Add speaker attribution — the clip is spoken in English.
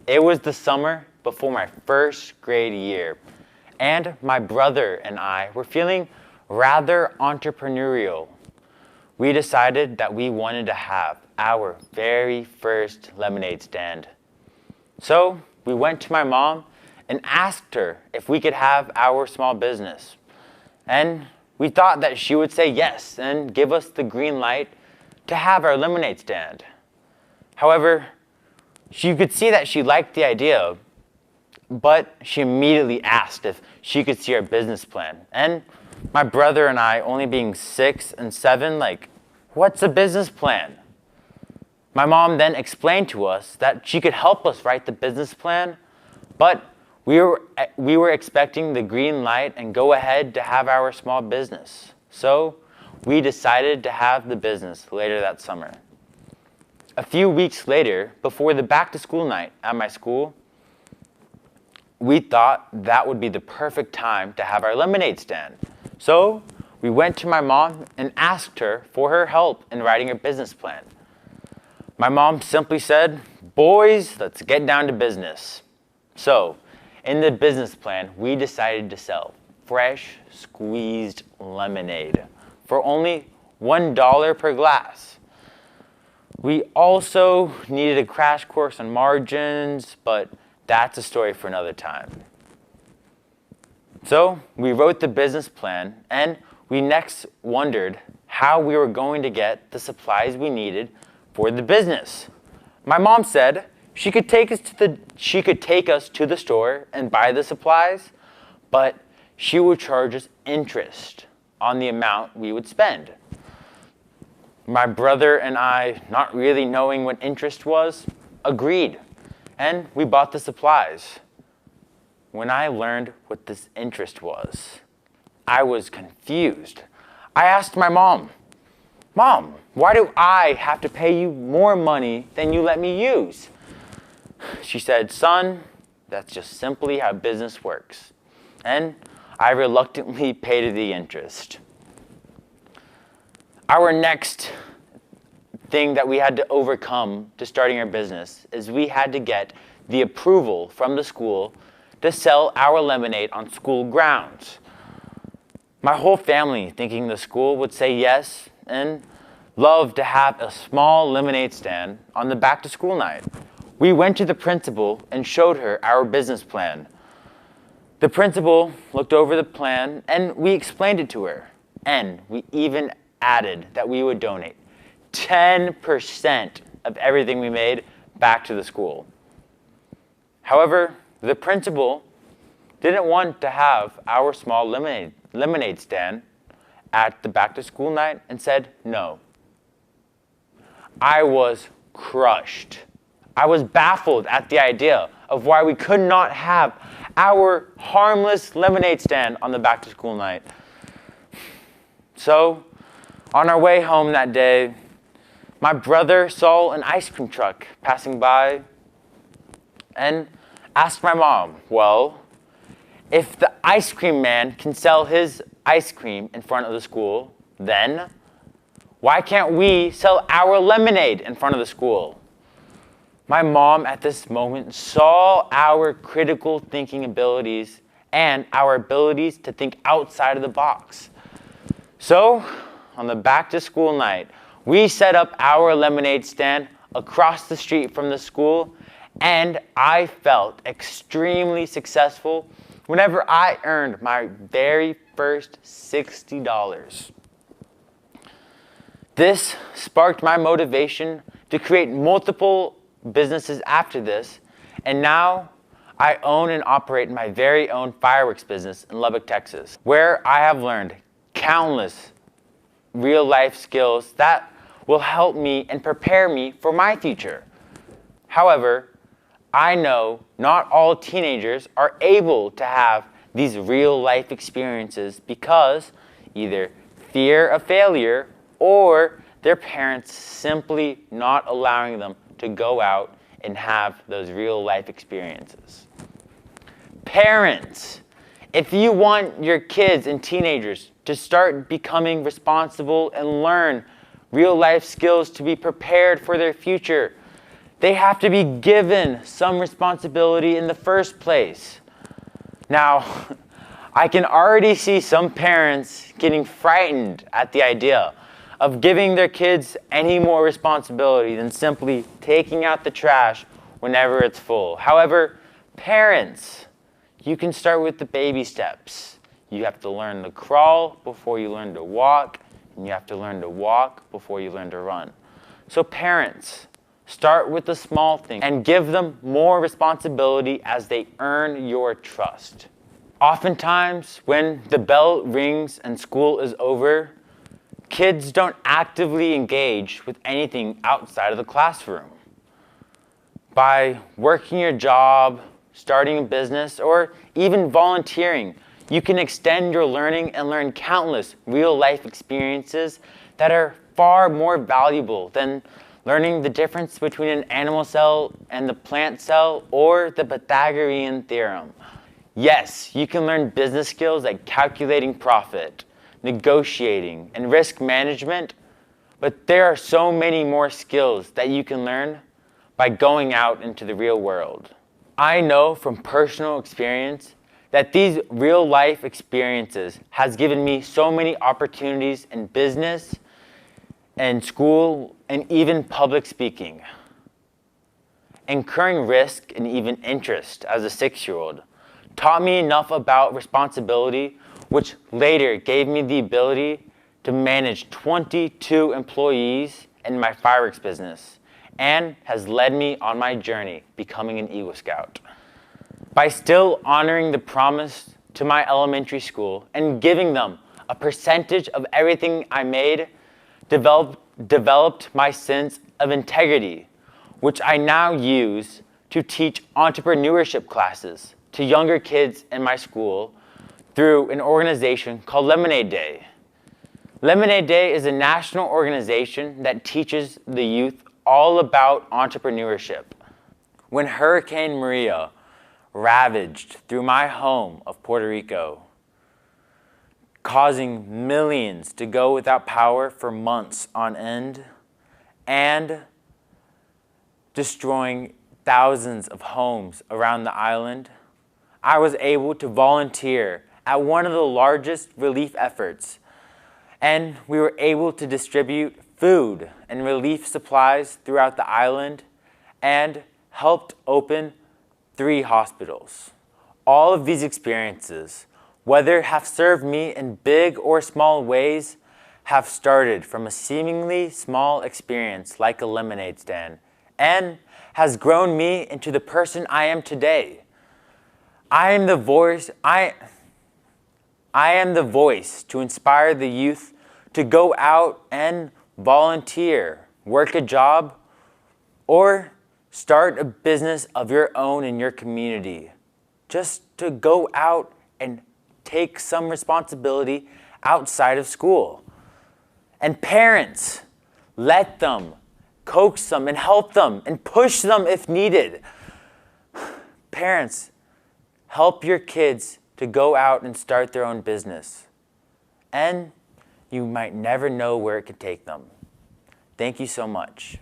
Speaker 1: It was the summer before my first grade year, and my brother and I were feeling rather entrepreneurial. We decided that we wanted to have our very first lemonade stand. So we went to my mom and asked her if we could have our small business. And we thought that she would say yes and give us the green light to have our lemonade stand. However, you could see that she liked the idea, but she immediately asked if she could see our business plan. And my brother and I, only being 6 and 7, what's a business plan? My mom then explained to us that she could help us write the business plan, but we were expecting the green light and go ahead to have our small business. So we decided to have the business later that summer. A few weeks later, before the back-to-school night at my school, we thought that would be the perfect time to have our lemonade stand. So we went to my mom and asked her for her help in writing her business plan. My mom simply said, "Boys, let's get down to business." So in the business plan, we decided to sell fresh squeezed lemonade for only $1 per glass. We also needed a crash course on margins, but that's a story for another time. So we wrote the business plan, and we next wondered how we were going to get the supplies we needed for the business. My mom said she could take us to the store and buy the supplies, but she would charge us interest on the amount we would spend. My brother and I, not really knowing what interest was, agreed, and we bought the supplies. When I learned what this interest was, I was confused. I asked my mom, "Mom, why do I have to pay you more money than you let me use?" She said, "Son, that's just simply how business works." And I reluctantly paid the interest. Our next thing that we had to overcome to starting our business is we had to get the approval from the school to sell our lemonade on school grounds. My whole family thinking the school would say yes and love to have a small lemonade stand on the back-to-school night. We went to the principal and showed her our business plan. The principal looked over the plan and we explained it to her. And we even added that we would donate 10% of everything we made back to the school. However, the principal didn't want to have our small lemonade stand at the back-to-school night and said no. I was crushed. I was baffled at the idea of why we could not have our harmless lemonade stand on the back-to-school night. So, on our way home that day, my brother saw an ice cream truck passing by and asked my mom, "Well, if the ice cream man can sell his ice cream in front of the school, then why can't we sell our lemonade in front of the school?" My mom at this moment saw our critical thinking abilities and our abilities to think outside of the box. So, on the back-to-school night, we set up our lemonade stand across the street from the school, and I felt extremely successful whenever I earned my very first $60. This sparked my motivation to create multiple businesses after this, and now I own and operate my very own fireworks business in Lubbock, Texas, where I have learned countless real-life skills that will help me and prepare me for my future. However, I know not all teenagers are able to have these real-life experiences because either fear of failure or their parents simply not allowing them to go out and have those real-life experiences. Parents, if you want your kids and teenagers to start becoming responsible and learn real-life skills to be prepared for their future, They have to be given some responsibility in the first place. Now, I can already see some parents getting frightened at the idea of giving their kids any more responsibility than simply taking out the trash whenever it's full. However, parents, you can start with the baby steps. You have to learn to crawl before you learn to walk, and you have to learn to walk before you learn to run. So parents, start with the small things and give them more responsibility as they earn your trust. Oftentimes, when the bell rings and school is over, kids don't actively engage with anything outside of the classroom. By working your job, starting a business, or even volunteering, you can extend your learning and learn countless real-life experiences that are far more valuable than learning the difference between an animal cell and the plant cell or the Pythagorean theorem. Yes, you can learn business skills like calculating profit, negotiating, and risk management, but there are so many more skills that you can learn by going out into the real world. I know from personal experience that these real-life experiences has given me so many opportunities in business and school and even public speaking. Incurring risk and even interest as a 6-year-old taught me enough about responsibility, which later gave me the ability to manage 22 employees in my fireworks business and has led me on my journey becoming an Eagle Scout. By still honoring the promise to my elementary school and giving them a percentage of everything I made, developed my sense of integrity, which I now use to teach entrepreneurship classes to younger kids in my school through an organization called Lemonade Day. Lemonade Day is a national organization that teaches the youth all about entrepreneurship. When Hurricane Maria ravaged through my home of Puerto Rico, causing millions to go without power for months on end, and destroying thousands of homes around the island, I was able to volunteer at one of the largest relief efforts, and we were able to distribute food and relief supplies throughout the island and helped open 3 hospitals. All of these experiences, whether have served me in big or small ways, have started from a seemingly small experience like a lemonade stand and has grown me into the person I am today. I am the voice to inspire the youth to go out and volunteer, work a job, or start a business of your own in your community. Just to go out and take some responsibility outside of school. And parents, let them, coax them and help them and push them if needed. Parents, help your kids to go out and start their own business. And you might never know where it could take them. Thank you so much.